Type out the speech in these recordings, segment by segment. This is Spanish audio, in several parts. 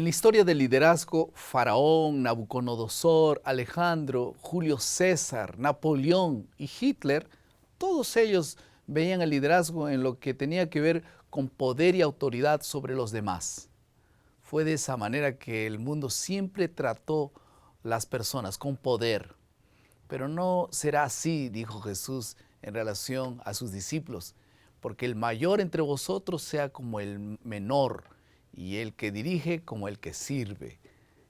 En la historia del liderazgo, Faraón, Nabucodonosor, Alejandro, Julio César, Napoleón y Hitler, todos ellos veían el liderazgo en lo que tenía que ver con poder y autoridad sobre los demás. Fue de esa manera que el mundo siempre trató las personas con poder. Pero no será así, dijo Jesús en relación a sus discípulos, porque el mayor entre vosotros sea como el menor, y el que dirige como el que sirve.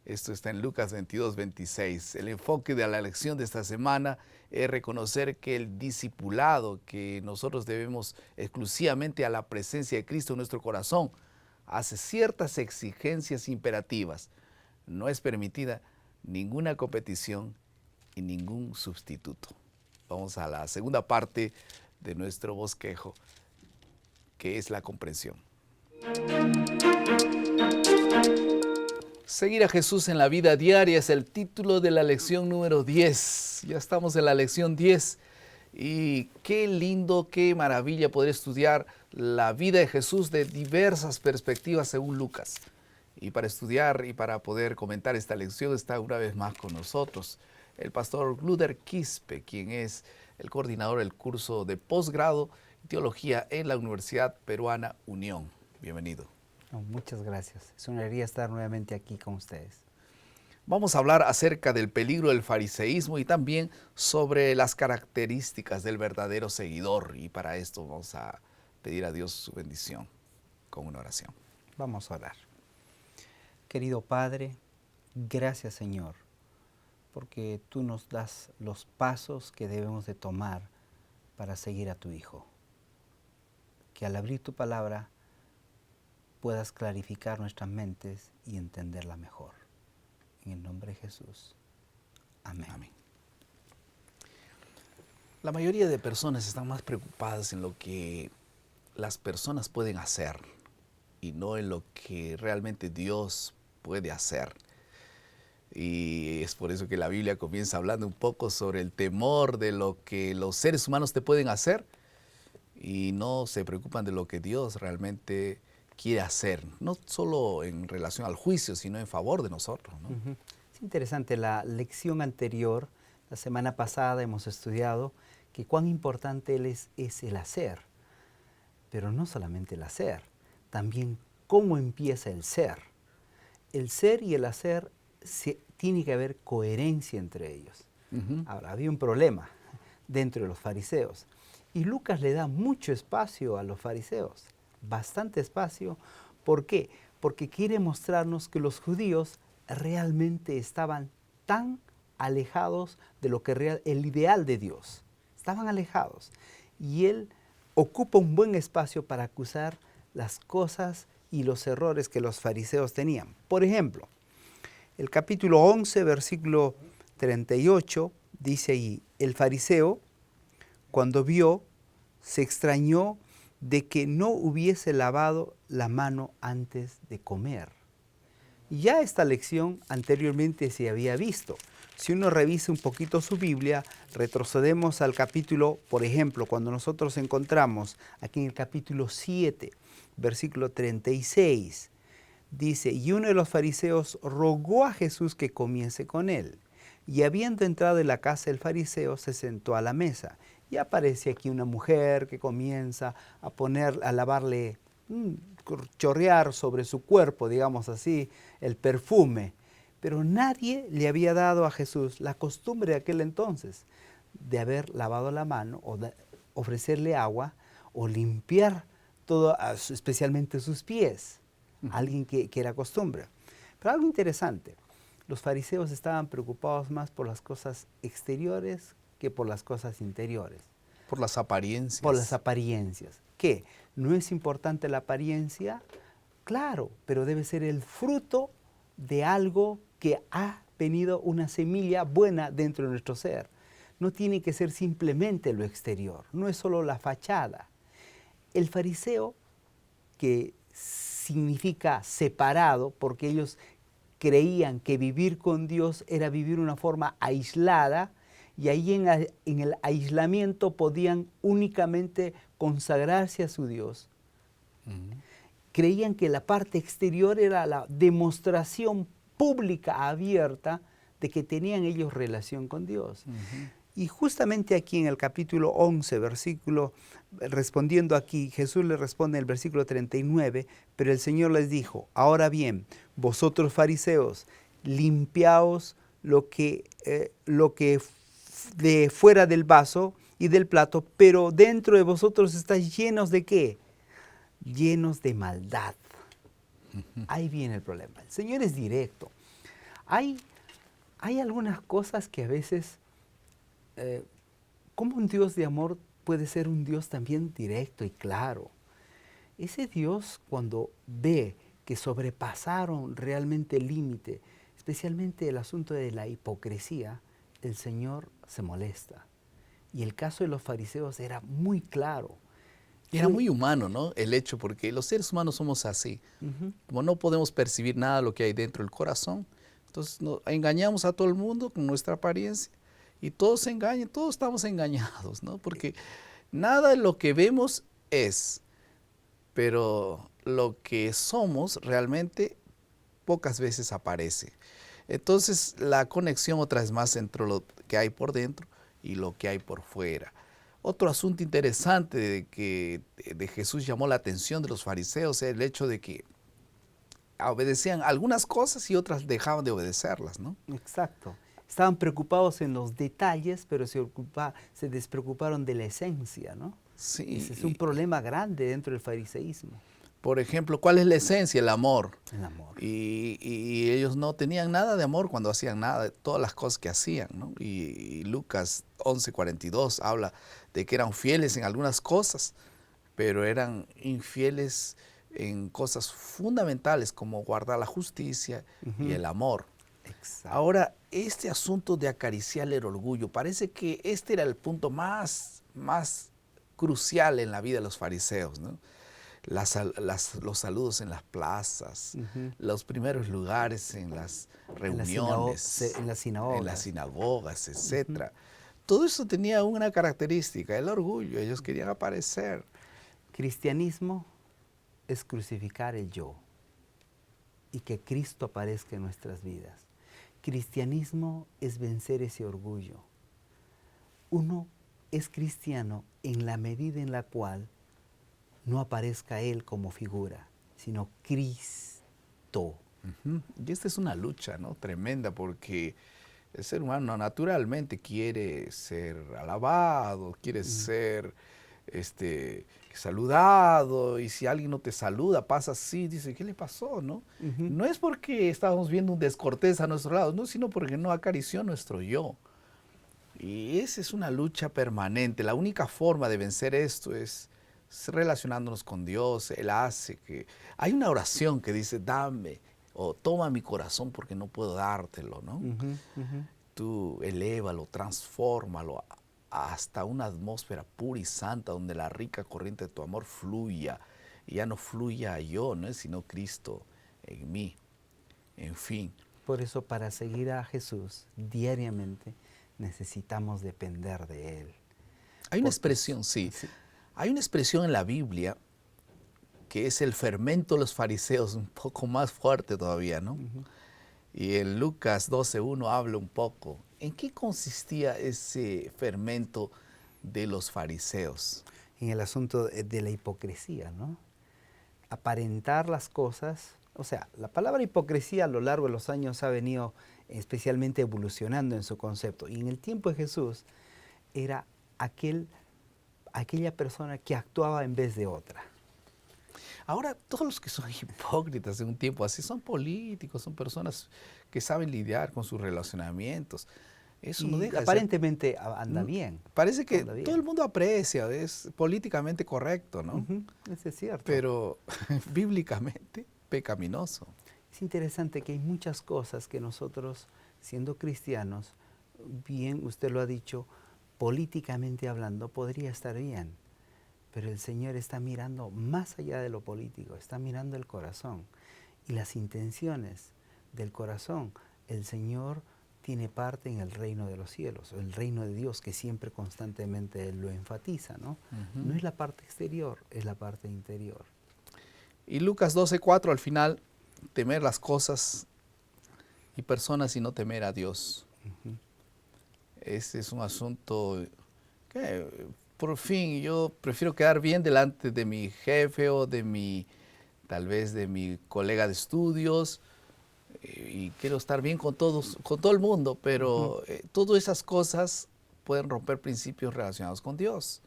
Esto está en Lucas 22, 26. El enfoque de la lección de esta semana es reconocer que el discipulado que nosotros debemos exclusivamente a la presencia de Cristo en nuestro corazón hace ciertas exigencias imperativas. No es permitida ninguna competición y ningún sustituto. Vamos a la segunda parte de nuestro bosquejo, que es la comprensión. Seguir a Jesús en la vida diaria es el título de la lección número 10. Ya estamos en la lección 10 y qué lindo, qué maravilla poder estudiar la vida de Jesús de diversas perspectivas según Lucas. Y para estudiar y para poder comentar esta lección está una vez más con nosotros el pastor Gluder Quispe, quien es el coordinador del curso de posgrado en teología en la Universidad Peruana Unión. Bienvenido. Muchas gracias. Es una alegría estar nuevamente aquí con ustedes. Vamos a hablar acerca del peligro del fariseísmo y también sobre las características del verdadero seguidor. Y para esto vamos a pedir a Dios su bendición con una oración. Vamos a orar. Querido Padre, gracias Señor, porque tú nos das los pasos que debemos de tomar para seguir a tu Hijo. Que al abrir tu palabra puedas clarificar nuestras mentes y entenderla mejor. En el nombre de Jesús. Amén. Amén. La mayoría de personas están más preocupadas en lo que las personas pueden hacer y no en lo que realmente Dios puede hacer. Y es por eso que la Biblia comienza hablando un poco sobre el temor de lo que los seres humanos te pueden hacer y no se preocupan de lo que Dios realmente quiere hacer, no solo en relación al juicio, sino en favor de nosotros, ¿no? Es interesante, la lección anterior, la semana pasada hemos estudiado que cuán importante es el hacer, pero no solamente el hacer, también cómo empieza el ser. El ser y el hacer, tiene que haber coherencia entre ellos. Ahora, había un problema dentro de los fariseos y Lucas le da mucho espacio a los fariseos. Bastante espacio. ¿Por qué? Porque quiere mostrarnos que los judíos realmente estaban tan alejados de lo que el ideal de Dios. Estaban alejados. Y él ocupa un buen espacio para acusar las cosas y los errores que los fariseos tenían. Por ejemplo, el capítulo 11, versículo 38, dice allí, el fariseo, cuando vio, se extrañó de que no hubiese lavado la mano antes de comer. Ya esta lección anteriormente se había visto. Si uno revisa un poquito su Biblia, retrocedemos al capítulo, por ejemplo, cuando nosotros encontramos aquí en el capítulo 7, versículo 36, dice, y uno de los fariseos rogó a Jesús que comiese con él. Y habiendo entrado en la casa del fariseo, se sentó a la mesa. Y aparece aquí una mujer que comienza a lavarle, chorrear sobre su cuerpo, digamos así, el perfume. Pero nadie le había dado a Jesús la costumbre de aquel entonces de haber lavado la mano o de ofrecerle agua o limpiar todo, especialmente sus pies. Alguien que era costumbre. Pero algo interesante, los fariseos estaban preocupados más por las cosas exteriores que por las cosas interiores. Por las apariencias. Por las apariencias. ¿Qué? ¿No es importante la apariencia? Claro, pero debe ser el fruto de algo que ha venido una semilla buena dentro de nuestro ser. No tiene que ser simplemente lo exterior, no es solo la fachada. El fariseo, que significa separado, porque ellos creían que vivir con Dios era vivir de una forma aislada, y ahí en el aislamiento podían únicamente consagrarse a su Dios. creían que la parte exterior era la demostración pública, abierta, de que tenían ellos relación con Dios. Y justamente aquí en el capítulo 11, respondiendo aquí, Jesús le responde en el versículo 39, pero el Señor les dijo, ahora bien, vosotros fariseos, limpiaos lo que de fuera del vaso y del plato, pero dentro de vosotros estáis llenos ¿de qué? Llenos de maldad. Ahí viene el problema. El Señor es directo. Hay algunas cosas que a veces, ¿cómo un Dios de amor puede ser un Dios también directo y claro? Ese Dios, cuando ve que sobrepasaron realmente el límite, especialmente el asunto de la hipocresía, el Señor se molesta. Y el caso de los fariseos era muy claro. Y era muy humano, ¿no? El hecho, porque los seres humanos somos así. Como no podemos percibir nada de lo que hay dentro del corazón, entonces engañamos a todo el mundo con nuestra apariencia y todos se engañan, todos estamos engañados, ¿no? Porque nada de lo que vemos es, pero lo que somos realmente pocas veces aparece. Entonces la conexión otra vez más entre lo que hay por dentro y lo que hay por fuera. Otro asunto interesante de Jesús llamó la atención de los fariseos es el hecho de que obedecían algunas cosas y otras dejaban de obedecerlas, ¿no? Exacto. Estaban preocupados en los detalles, pero se despreocuparon de la esencia, ¿no? Sí. Ese es un problema grande dentro del fariseísmo. Por ejemplo, ¿cuál es la esencia? El amor. El amor. Y ellos no tenían nada de amor cuando hacían nada, de todas las cosas que hacían, ¿no? Y Lucas 11:42 habla de que eran fieles en algunas cosas, pero eran infieles en cosas fundamentales como guardar la justicia y el amor. Exacto. Ahora, este asunto de acariciar el orgullo, parece que este era el punto más crucial en la vida de los fariseos, ¿no? Los saludos en las plazas, los primeros lugares en las reuniones, en las sinagogas, etc. Todo eso tenía una característica, el orgullo, ellos querían aparecer. Cristianismo es crucificar el yo y que Cristo aparezca en nuestras vidas. Cristianismo es vencer ese orgullo. Uno es cristiano en la medida en la cual no aparezca Él como figura, sino Cristo. Y esta es una lucha, ¿no? Tremenda, porque el ser humano naturalmente quiere ser alabado, quiere ser saludado, y si alguien no te saluda, pasa así, dice, ¿qué le pasó, no? No es porque estábamos viendo un descortés a nuestro lado, no, sino porque no acarició nuestro yo. Y esa es una lucha permanente. La única forma de vencer esto es relacionándonos con Dios. Él hace que... Hay una oración que dice, dame, o toma mi corazón porque no puedo dártelo, ¿no? Tú elévalo, transfórmalo hasta una atmósfera pura y santa donde la rica corriente de tu amor fluya, y ya no fluya yo, ¿no? Sino Cristo en mí. En fin. Por eso, para seguir a Jesús diariamente, necesitamos depender de Él. Hay una expresión, sí. Hay una expresión en la Biblia que es el fermento de los fariseos, un poco más fuerte todavía, ¿no? Y en Lucas 12:1 habla un poco. ¿En qué consistía ese fermento de los fariseos? En el asunto de la hipocresía, ¿no? Aparentar las cosas. O sea, la palabra hipocresía a lo largo de los años ha venido especialmente evolucionando en su concepto. Y en el tiempo de Jesús era aquella persona que actuaba en vez de otra. Ahora, todos los que son hipócritas en un tiempo así son políticos, son personas que saben lidiar con sus relacionamientos. Eso no deja aparentemente anda bien. Parece que todo el mundo aprecia, es políticamente correcto, ¿no? Eso es cierto. Pero bíblicamente pecaminoso. Es interesante que hay muchas cosas que nosotros, siendo cristianos, bien, usted lo ha dicho, políticamente hablando, podría estar bien. Pero el Señor está mirando más allá de lo político, está mirando el corazón. Y las intenciones del corazón, el Señor tiene parte en el reino de los cielos, el reino de Dios, que siempre constantemente lo enfatiza, ¿no? No es la parte exterior, es la parte interior. Y Lucas 12:4 al final, temer las cosas y personas y no temer a Dios. Ese es un asunto que, por fin, yo prefiero quedar bien delante de mi jefe o tal vez de mi colega de estudios, y quiero estar bien con todos, con todo el mundo, pero todas esas cosas pueden romper principios relacionados con Dios.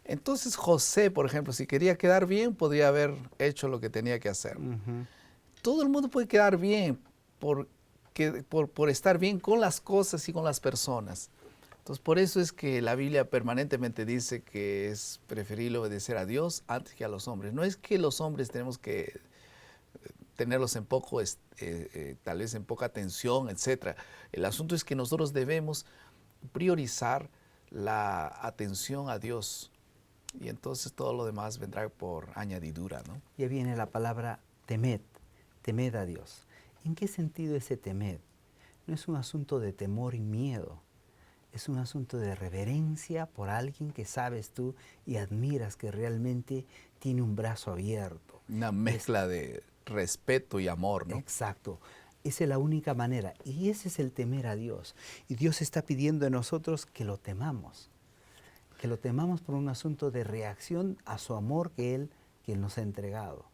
Entonces José, por ejemplo, si quería quedar bien, podría haber hecho lo que tenía que hacer. Todo el mundo puede quedar bien por estar bien con las cosas y con las personas. Entonces, por eso es que la Biblia permanentemente dice que es preferible obedecer a Dios antes que a los hombres. No es que los hombres tenemos que tenerlos en poco, tal vez en poca atención, etc. El asunto es que nosotros debemos priorizar la atención a Dios, y entonces todo lo demás vendrá por añadidura, ¿no? Ya viene la palabra temed, temed a Dios. ¿En qué sentido ese temed? No es un asunto de temor y miedo, es un asunto de reverencia por alguien que sabes tú y admiras, que realmente tiene un brazo abierto. Una mezcla de respeto y amor, ¿no? Exacto. Esa es la única manera, y ese es el temer a Dios. Y Dios está pidiendo de nosotros que lo temamos por un asunto de reacción a su amor que Él nos ha entregado.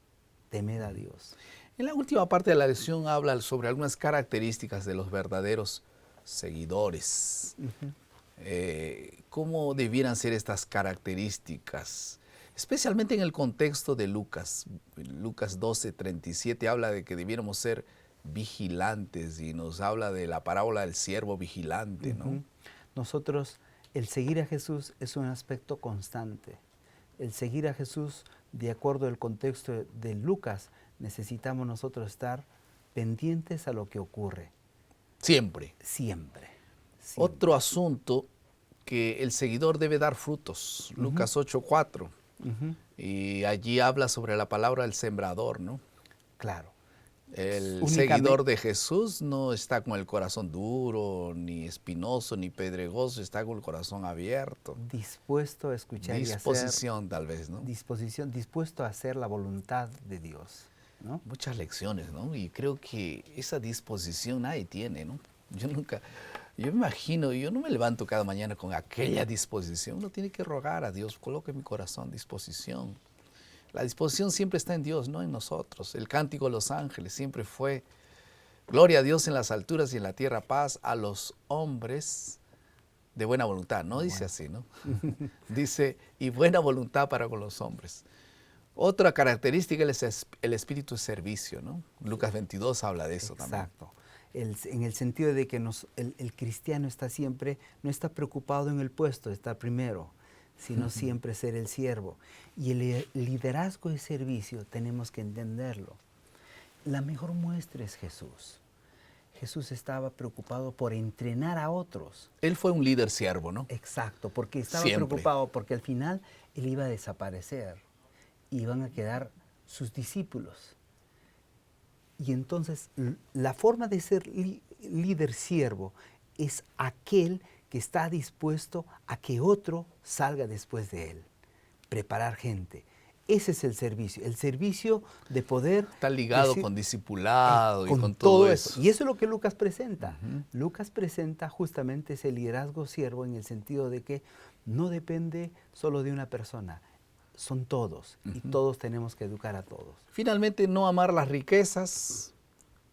Temed a Dios. En la última parte de la lección habla sobre algunas características de los verdaderos seguidores. ¿Cómo debieran ser estas características? Especialmente en el contexto de Lucas. Lucas 12:37 habla de que debiéramos ser vigilantes y nos habla de la parábola del siervo vigilante, ¿no? Nosotros, el seguir a Jesús es un aspecto constante. El seguir a Jesús, de acuerdo al contexto de Lucas, necesitamos nosotros estar pendientes a lo que ocurre. Siempre. Siempre. Otro asunto, que el seguidor debe dar frutos. Lucas 8:4. Y allí habla sobre la palabra del sembrador, ¿no? Claro. El seguidor de Jesús no está con el corazón duro, ni espinoso, ni pedregoso, está con el corazón abierto. Dispuesto a escuchar y hacer. Disposición, tal vez, ¿no? Disposición, dispuesto a hacer la voluntad de Dios, ¿no? Muchas lecciones, ¿no? Y creo que esa disposición nadie tiene, ¿no? Yo me imagino, yo no me levanto cada mañana con aquella disposición. Uno tiene que rogar a Dios, coloque en mi corazón disposición. La disposición siempre está en Dios, no en nosotros. El cántico de los ángeles siempre fue: gloria a Dios en las alturas y en la tierra paz a los hombres de buena voluntad. No dice así, ¿no? Dice, y buena voluntad para con los hombres. Otra característica es el espíritu de servicio, ¿no? Lucas 22 habla de eso también. Exacto. En el sentido de que el cristiano está siempre, no está preocupado en el puesto, está primero, sino siempre ser el siervo. Y el liderazgo de servicio tenemos que entenderlo. La mejor muestra es Jesús. Jesús estaba preocupado por entrenar a otros. Él fue un líder siervo, ¿no? Exacto, porque estaba Siempre preocupado porque al final él iba a desaparecer. Iban a quedar sus discípulos. Y entonces la forma de ser líder siervo es aquel que está dispuesto a que otro salga después de él. Preparar gente. Ese es el servicio de poder. Está ligado con discipulado y con todo eso. Y eso es lo que Lucas presenta. Lucas presenta justamente ese liderazgo siervo en el sentido de que no depende solo de una persona. Son todos, y todos tenemos que educar a todos. Finalmente, no amar las riquezas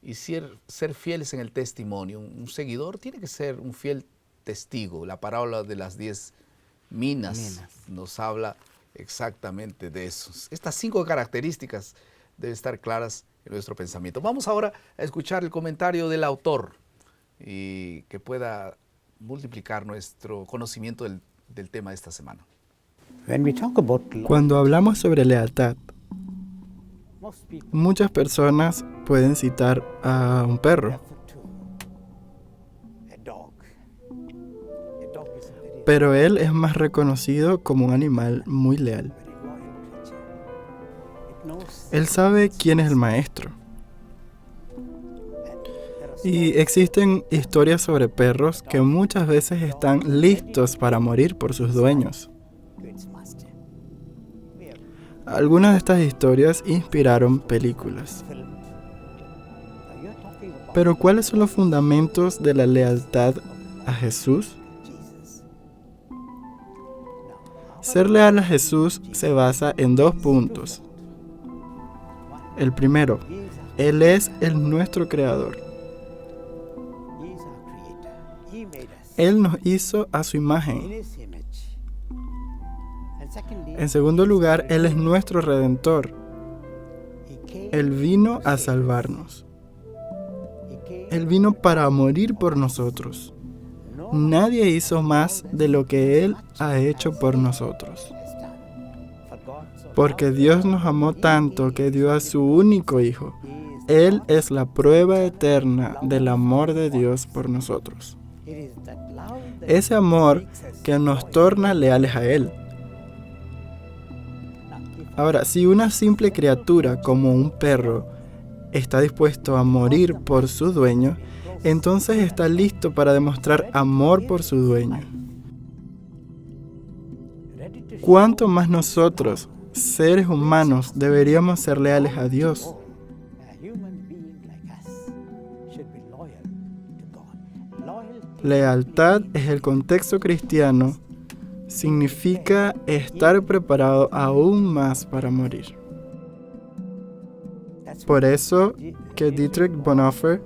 y ser fieles en el testimonio. Un seguidor tiene que ser un fiel testigo. La parábola de las 10 minas nos habla exactamente de eso. Estas 5 características deben estar claras en nuestro pensamiento. Vamos ahora a escuchar el comentario del autor y que pueda multiplicar nuestro conocimiento del tema de esta semana. Cuando hablamos sobre lealtad, muchas personas pueden citar a un perro, pero él es más reconocido como un animal muy leal. Él sabe quién es el maestro. Y existen historias sobre perros que muchas veces están listos para morir por sus dueños. Algunas de estas historias inspiraron películas. Pero ¿cuáles son los fundamentos de la lealtad a Jesús? Ser leal a Jesús se basa en 2 puntos. El primero, Él es nuestro Creador. Él nos hizo a su imagen. En segundo lugar, Él es nuestro Redentor. Él vino a salvarnos. Él vino para morir por nosotros. Nadie hizo más de lo que Él ha hecho por nosotros. Porque Dios nos amó tanto que dio a su único Hijo. Él es la prueba eterna del amor de Dios por nosotros. Ese amor que nos torna leales a Él. Ahora, si una simple criatura como un perro está dispuesto a morir por su dueño, entonces está listo para demostrar amor por su dueño. ¿Cuánto más nosotros, seres humanos, deberíamos ser leales a Dios? Lealtad es el contexto cristiano. Significa estar preparado aún más para morir. Por eso que Dietrich Bonhoeffer,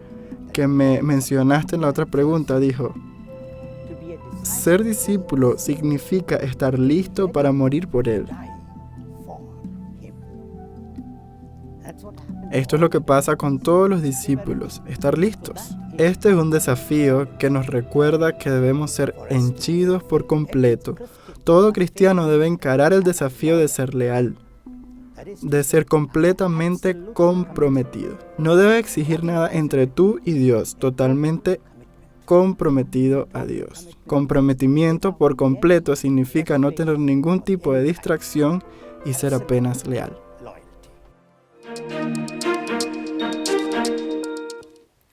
que me mencionaste en la otra pregunta, dijo: ser discípulo significa estar listo para morir por Él. Esto es lo que pasa con todos los discípulos, estar listos. Este es un desafío que nos recuerda que debemos ser henchidos por completo. Todo cristiano debe encarar el desafío de ser leal, de ser completamente comprometido. No debe exigir nada entre tú y Dios, totalmente comprometido a Dios. Comprometimiento por completo significa no tener ningún tipo de distracción y ser apenas leal.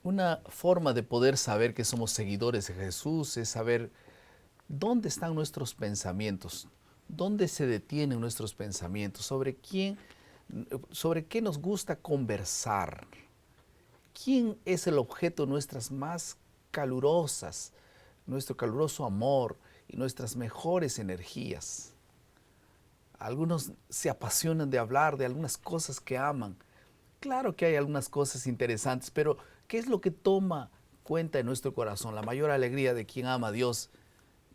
Una forma de poder saber que somos seguidores de Jesús es saber dónde están nuestros pensamientos, dónde se detienen nuestros pensamientos, sobre qué nos gusta conversar, quién es el objeto de nuestras más calurosas, nuestro caluroso amor y nuestras mejores energías. Algunos se apasionan de hablar de algunas cosas que aman. Claro que hay algunas cosas interesantes, pero ¿qué es lo que toma cuenta en nuestro corazón? La mayor alegría de quien ama a Dios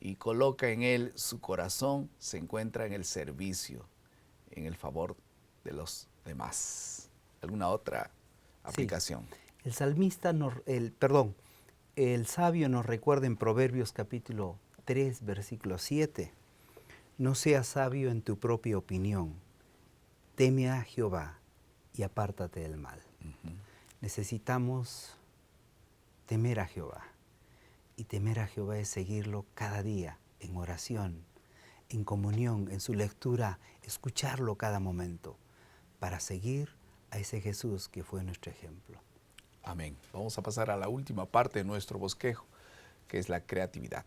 y coloca en Él su corazón se encuentra en el servicio, en el favor de los demás. ¿Alguna otra aplicación? Sí. El sabio nos recuerda en Proverbios capítulo 3, versículo 7. No seas sabio en tu propia opinión. Teme a Jehová y apártate del mal. Necesitamos temer a Jehová. Y temer a Jehová es seguirlo cada día en oración, en comunión, en su lectura, escucharlo cada momento, para seguir a ese Jesús que fue nuestro ejemplo. Amén. Vamos a pasar a la última parte de nuestro bosquejo, que es la creatividad.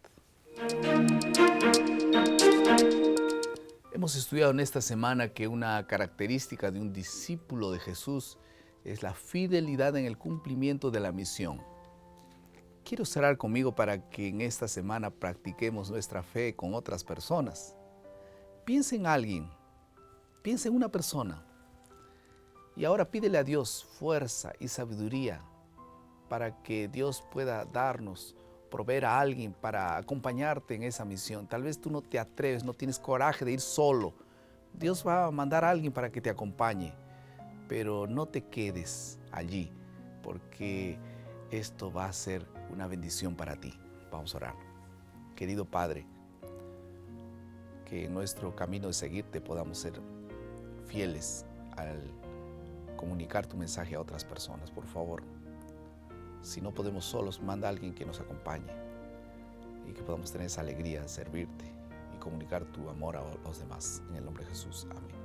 Hemos estudiado en esta semana que una característica de un discípulo de Jesús es la fidelidad en el cumplimiento de la misión. Quiero orar conmigo para que en esta semana practiquemos nuestra fe con otras personas. Piensa en alguien, piensa en una persona y ahora pídele a Dios fuerza y sabiduría para que Dios pueda darnos, proveer a alguien para acompañarte en esa misión. Tal vez tú no te atreves, no tienes coraje de ir solo. Dios va a mandar a alguien para que te acompañe, pero no te quedes allí porque esto va a ser una bendición para ti. Vamos a orar. Querido Padre, que en nuestro camino de seguirte podamos ser fieles al comunicar tu mensaje a otras personas. Por favor, si no podemos solos, manda a alguien que nos acompañe y que podamos tener esa alegría de servirte y comunicar tu amor a los demás. En el nombre de Jesús. Amén.